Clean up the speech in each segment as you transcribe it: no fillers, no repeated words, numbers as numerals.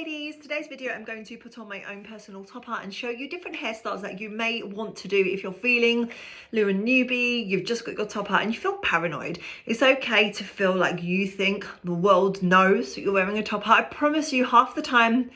Ladies, today's video I'm going to put on my own personal topper and show you different hairstyles that you may want to do if you're feeling you're a newbie, you've just got your top out and you feel paranoid. It's okay to feel like you think the world knows that you're wearing a topper. I promise you, half the time,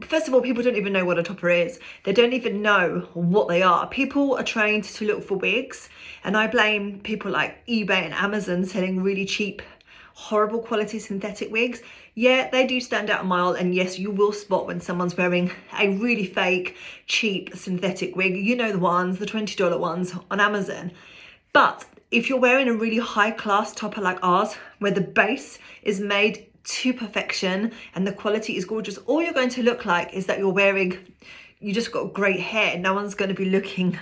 first of all, people don't even know what a topper is. They don't even know what they are. People are trained to look for wigs, and I blame people like eBay and Amazon selling really cheap, horrible quality synthetic wigs. Yeah, they do stand out a mile, and yes, you will spot when someone's wearing a really fake, cheap synthetic wig. You know the ones, the $20 ones on Amazon. But if you're wearing a really high class topper like ours, where the base is made to perfection and the quality is gorgeous, all you're going to look like is that you just got great hair. No one's going to be looking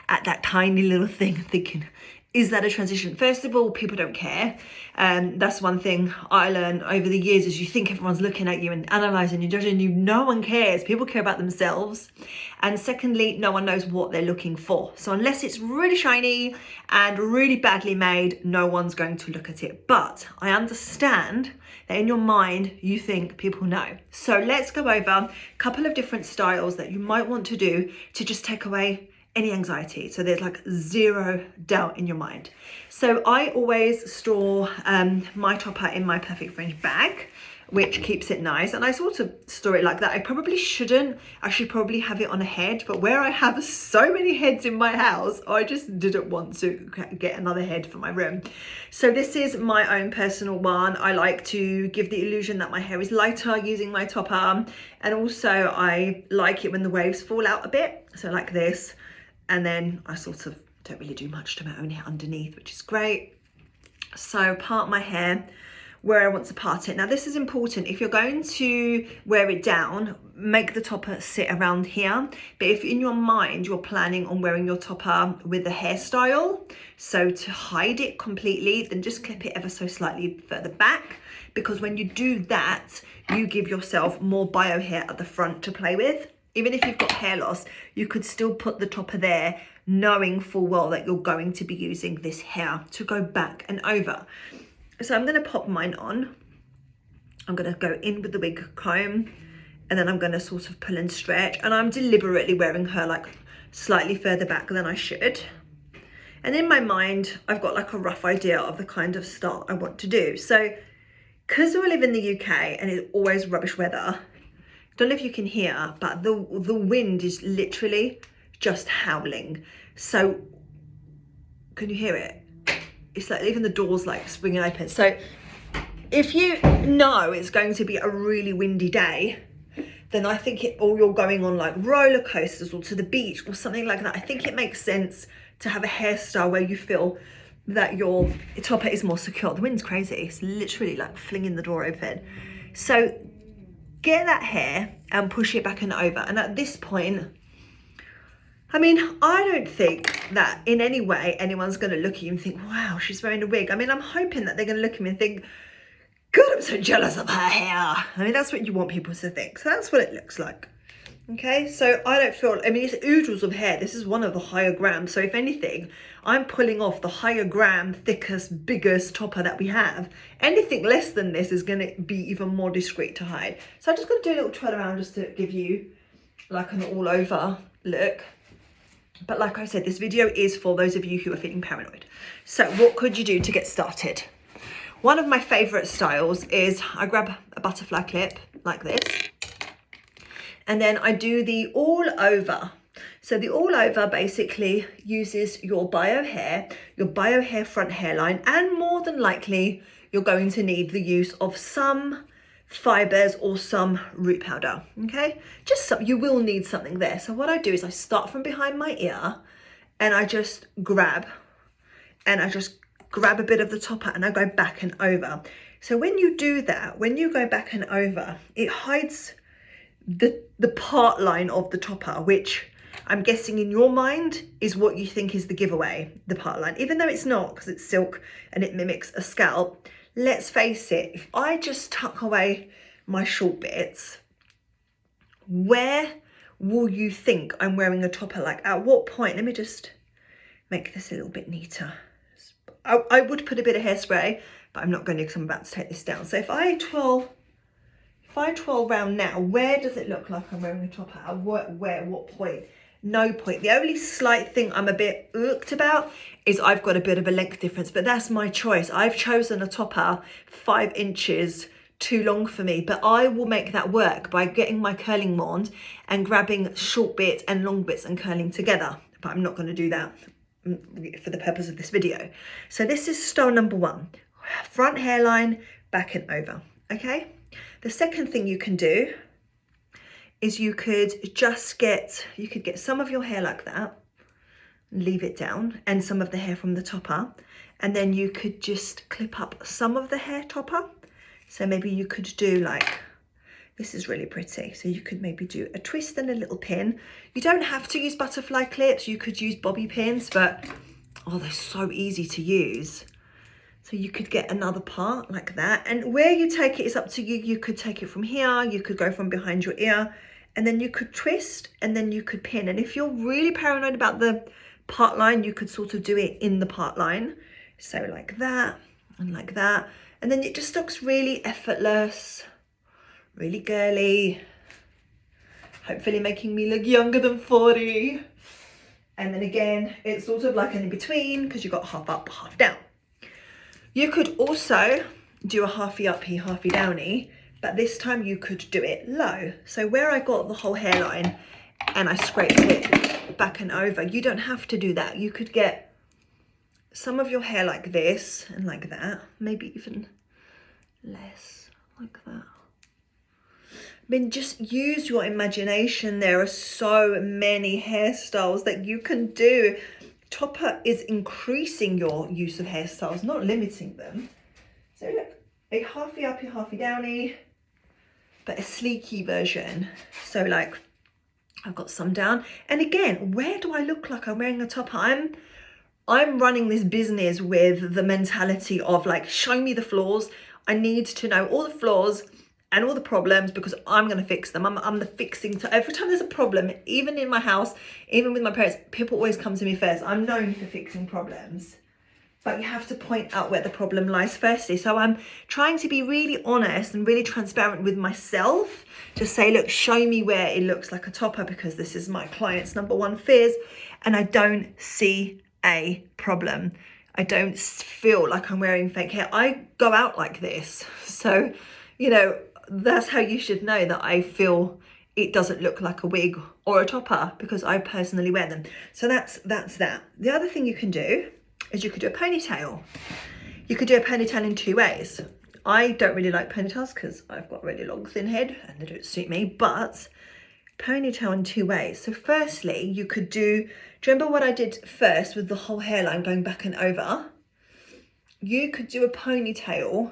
at that tiny little thing thinking, is that a transition? First of all, people don't care. That's one thing I learned over the years, is you think everyone's looking at you and analysing you, judging you. No one cares. People care about themselves. And secondly, no one knows what they're looking for. So unless it's really shiny and really badly made, no one's going to look at it. But I understand that in your mind, you think people know. So let's go over a couple of different styles that you might want to do to just take away any anxiety, so there's like zero doubt in your mind. So I always store my topper in my Perfect Fringe bag, which keeps it nice, and I sort of store it like that. I probably shouldn't. I should probably have it on a head, but where I have so many heads in my house, I just didn't want to get another head for my room. So this is my own personal one. I like to give the illusion that my hair is lighter using my topper, and also I like it when the waves fall out a bit, so like this. And then I sort of don't really do much to my own hair underneath, which is great. So part my hair where I want to part it. Now this is important. If you're going to wear it down, make the topper sit around here. But if in your mind you're planning on wearing your topper with a hairstyle, so to hide it completely, then just clip it ever so slightly further back. Because when you do that, you give yourself more bio hair at the front to play with. Even if you've got hair loss, you could still put the topper there, knowing full well that you're going to be using this hair to go back and over. So I'm going to pop mine on. I'm going to go in with the wig comb, and then I'm going to sort of pull and stretch. And I'm deliberately wearing her like slightly further back than I should. And in my mind, I've got like a rough idea of the kind of style I want to do. So because we live in the UK and it's always rubbish weather, don't know if you can hear, but the wind is literally just howling. So can you hear it? It's like even the doors like springing open. So if you know it's going to be a really windy day, then I think or you're going on like roller coasters or to the beach or something like that, I think it makes sense to have a hairstyle where you feel that your topper is more secure. The wind's crazy. It's literally like flinging the door open. So get that hair and push it back and over. And at this point, I mean, I don't think that in any way anyone's going to look at you and think, wow, she's wearing a wig. I mean, I'm hoping that they're going to look at me and think, God, I'm so jealous of her hair. I mean, that's what you want people to think. So that's what it looks like. Okay, so I don't feel, I mean, it's oodles of hair. This is one of the higher grams. So if anything, I'm pulling off the higher gram, thickest, biggest topper that we have. Anything less than this is going to be even more discreet to hide. So I'm just going to do a little twirl around just to give you like an all over look. But like I said, this video is for those of you who are feeling paranoid. So what could you do to get started? One of my favorite styles is I grab a butterfly clip like this. And then I do the all over. So the all over basically uses your bio hair front hairline, and more than likely you're going to need the use of some fibers or some root powder, okay? Just some, you will need something there. So what I do is I start from behind my ear and I just grab a bit of the topper and I go back and over. So when you do that, when you go back and over, it hides the part line of the topper, which I'm guessing in your mind is what you think is the giveaway, the part line, even though it's not, because it's silk and it mimics a scalp. Let's face it, if I just tuck away my short bits, where will you think I'm wearing a topper? Like at what point? Let me just make this a little bit neater. I would put a bit of hairspray, but I'm not going to because I'm about to take this down. So if I if I twirl round now, where does it look like I'm wearing a topper? At what point? No point. The only slight thing I'm a bit irked about is I've got a bit of a length difference, but that's my choice. I've chosen a topper 5 inches too long for me, but I will make that work by getting my curling wand and grabbing short bits and long bits and curling together. But I'm not going to do that for the purpose of this video. So this is style number 1, front hairline, back and over. Okay. The second thing you can do is you could get some of your hair like that, leave it down, and some of the hair from the topper, and then you could just clip up some of the hair topper. So maybe you could do like, this is really pretty. So you could maybe do a twist and a little pin. You don't have to use butterfly clips. You could use bobby pins, but oh, they're so easy to use. So you could get another part like that. And where you take it is up to you. You could take it from here. You could go from behind your ear, and then you could twist, and then you could pin. And if you're really paranoid about the part line, you could sort of do it in the part line. So like that and like that. And then it just looks really effortless, really girly, hopefully making me look younger than 40. And then again, it's sort of like an in-between because you've got half up, half down. You could also do a halfy uppy, halfy downy, but this time you could do it low. So where I got the whole hairline and I scraped it back and over, you don't have to do that. You could get some of your hair like this and like that, maybe even less like that. I mean, just use your imagination. There are so many hairstyles that you can do. Topper is increasing your use of hairstyles, not limiting them. So look, a halfy uppy, halfy downy, but a sleeky version. So like, I've got some down. And again, where do I look like I'm wearing a topper? I'm running this business with the mentality of like, show me the flaws. I need to know all the flaws and all the problems because I'm going to fix them. I'm the fixing. Every time there's a problem, even in my house, even with my parents, people always come to me first. I'm known for fixing problems, but you have to point out where the problem lies firstly. So I'm trying to be really honest and really transparent with myself to say, look, show me where it looks like a topper because this is my client's number 1 fears and I don't see a problem. I don't feel like I'm wearing fake hair. I go out like this. So, you know, that's how you should know that I feel it doesn't look like a wig or a topper because I personally wear them. So that's that. The other thing you can do is you could do a ponytail. You could do a ponytail in 2 ways. I don't really like ponytails because I've got a really long thin head and they don't suit me, but ponytail in 2 ways. So firstly, you could do you remember what I did first with the whole hairline going back and over? You could do a ponytail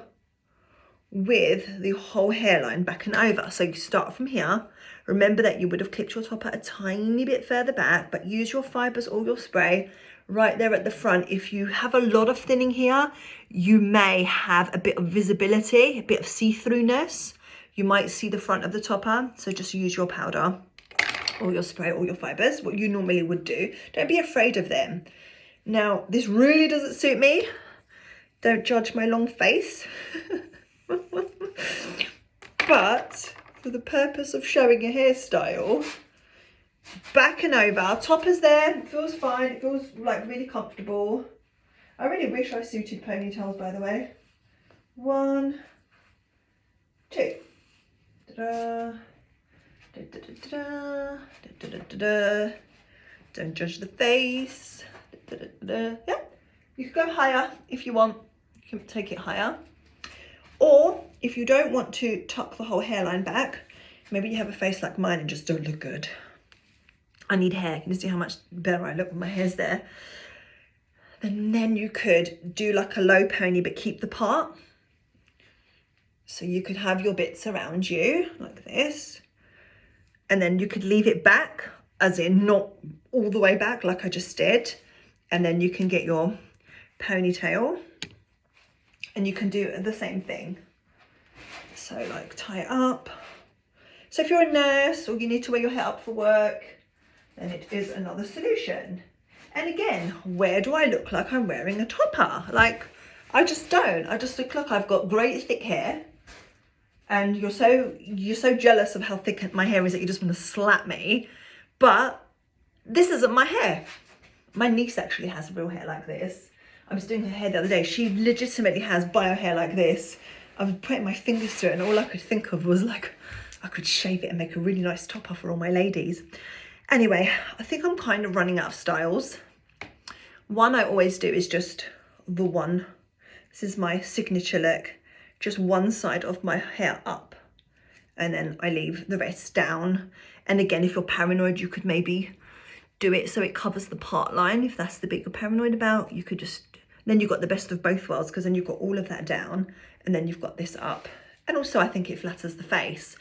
with the whole hairline back and over. So you start from here. Remember that you would have clipped your topper a tiny bit further back, but use your fibers or your spray right there at the front. If you have a lot of thinning here, you may have a bit of visibility, a bit of see-throughness. You might see the front of the topper. So just use your powder or your spray or your fibers, what you normally would do. Don't be afraid of them. Now, this really doesn't suit me. Don't judge my long face. But for the purpose of showing a hairstyle, back and over, topper's there, it feels fine, it feels like really comfortable. I really wish I suited ponytails, by the way. 1, 2. Da-da. Da-da-da-da. Da-da-da-da. Don't judge the face. Da-da-da-da. Yeah, you could go higher if you want. You can take it higher. Or if you don't want to tuck the whole hairline back, maybe you have a face like mine and just don't look good. I need hair. Can you see how much better I look when my hair's there? And then you could do like a low pony, but keep the part. So you could have your bits around you like this. And then you could leave it back, as in not all the way back like I just did. And then you can get your ponytail. And you can do the same thing. So like tie it up. So if you're a nurse or you need to wear your hair up for work, then it is another solution. And again, where do I look like I'm wearing a topper? Like, I just don't. I just look like I've got great thick hair and you're so jealous of how thick my hair is that you just want to slap me. But this isn't my hair. My niece actually has real hair like this. I was doing her hair the other day. She legitimately has bio hair like this. I was putting my fingers through it and all I could think of was like, I could shave it and make a really nice topper for all my ladies. Anyway, I think I'm kind of running out of styles. One I always do is just the one. This is my signature look. Just one side of my hair up. And then I leave the rest down. And again, if you're paranoid, you could maybe do it so it covers the part line. If that's the bit you're paranoid about, you could just, then you've got the best of both worlds, because then you've got all of that down and then you've got this up. And also I think it flatters the face.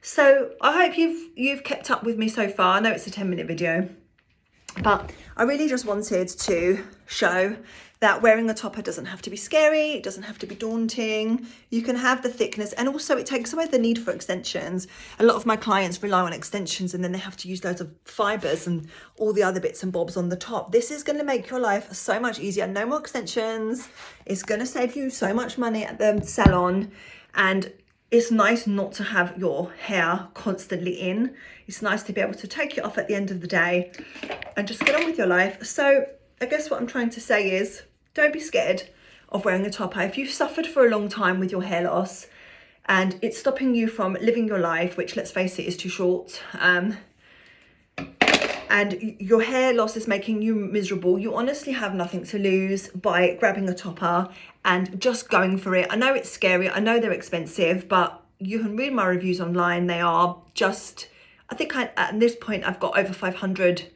So I hope you've kept up with me so far. I know it's a 10-minute video, but I really just wanted to show that wearing a topper doesn't have to be scary. It doesn't have to be daunting. You can have the thickness, and also it takes away the need for extensions. A lot of my clients rely on extensions and then they have to use loads of fibers and all the other bits and bobs on the top. This is going to make your life so much easier. No more extensions. It's going to save you so much money at the salon, and it's nice not to have your hair constantly in. It's nice to be able to take it off at the end of the day and just get on with your life. So I guess what I'm trying to say is, don't be scared of wearing a topper. If you've suffered for a long time with your hair loss and it's stopping you from living your life, which, let's face it, is too short, and your hair loss is making you miserable, you honestly have nothing to lose by grabbing a topper and just going for it. I know it's scary, I know they're expensive, but you can read my reviews online. They are just, I think at this point I've got over 500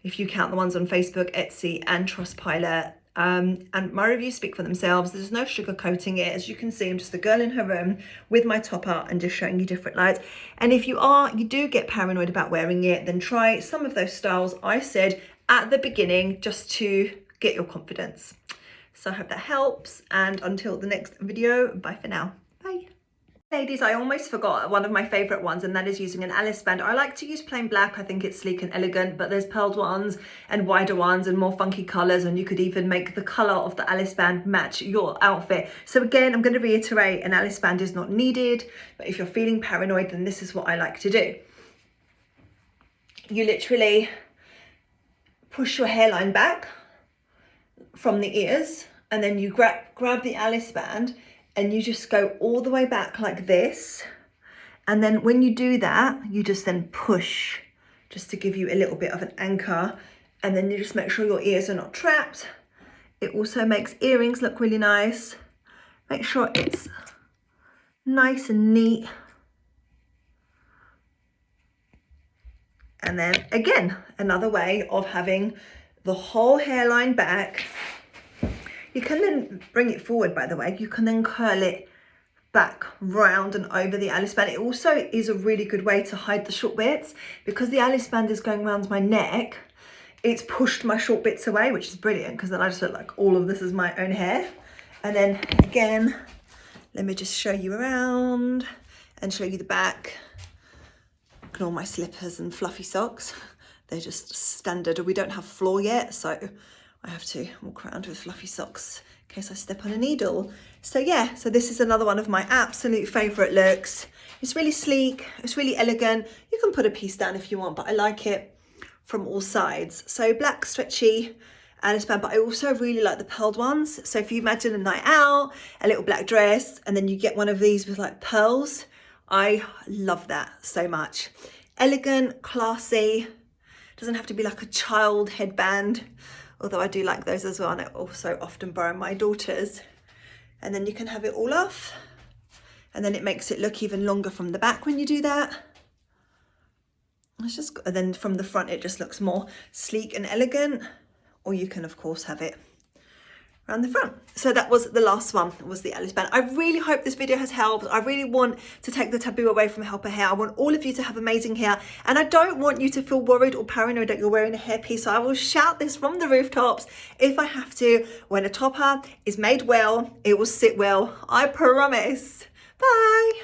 if you count the ones on Facebook, Etsy and Trustpilot. And my reviews speak for themselves. There's no sugarcoating it. As you can see, I'm just a girl in her room with my topper and just showing you different lights. And if you do get paranoid about wearing it, then try some of those styles I said at the beginning, just to get your confidence. So I hope that helps. And until the next video, bye for now. Bye. Ladies, I almost forgot one of my favorite ones, and that is using an Alice band. I like to use plain black. I think it's sleek and elegant, but there's pearled ones and wider ones and more funky colors, and you could even make the color of the Alice band match your outfit. So again, I'm going to reiterate, an Alice band is not needed, but if you're feeling paranoid, then this is what I like to do. You literally push your hairline back from the ears, and then you grab the Alice band and you just go all the way back like this. And then when you do that, you just then push, just to give you a little bit of an anchor. And then you just make sure your ears are not trapped. It also makes earrings look really nice. Make sure it's nice and neat. And then again, another way of having the whole hairline back. You can then bring it forward, by the way. You can then curl it back round and over the Alice band. It also is a really good way to hide the short bits, because the Alice band is going around my neck. It's pushed my short bits away, which is brilliant, because then I just look like all of this is my own hair. And then again, let me just show you around and show you the back. Ignore my slippers and fluffy socks. They're just standard. We don't have floor yet, so I have to walk around with fluffy socks in case I step on a needle. So yeah, so this is another one of my absolute favorite looks. It's really sleek, it's really elegant. You can put a piece down if you want, but I like it from all sides. So black stretchy Alice band, but I also really like the pearled ones. So if you imagine a night out, a little black dress, and then you get one of these with like pearls, I love that so much. Elegant, classy, doesn't have to be like a child headband, although I do like those as well, and I also often borrow my daughter's. And then you can have it all off, and then it makes it look even longer from the back when you do that. It's just, and then from the front it just looks more sleek and elegant, or you can of course have it around the front. So that was the last one, was the Alice band. I really hope this video has helped. I really want to take the taboo away from helper hair. I want all of you to have amazing hair, and I don't want you to feel worried or paranoid that you're wearing a hairpiece. So I will shout this from the rooftops if I have to. When a topper is made well, it will sit well. I promise. Bye.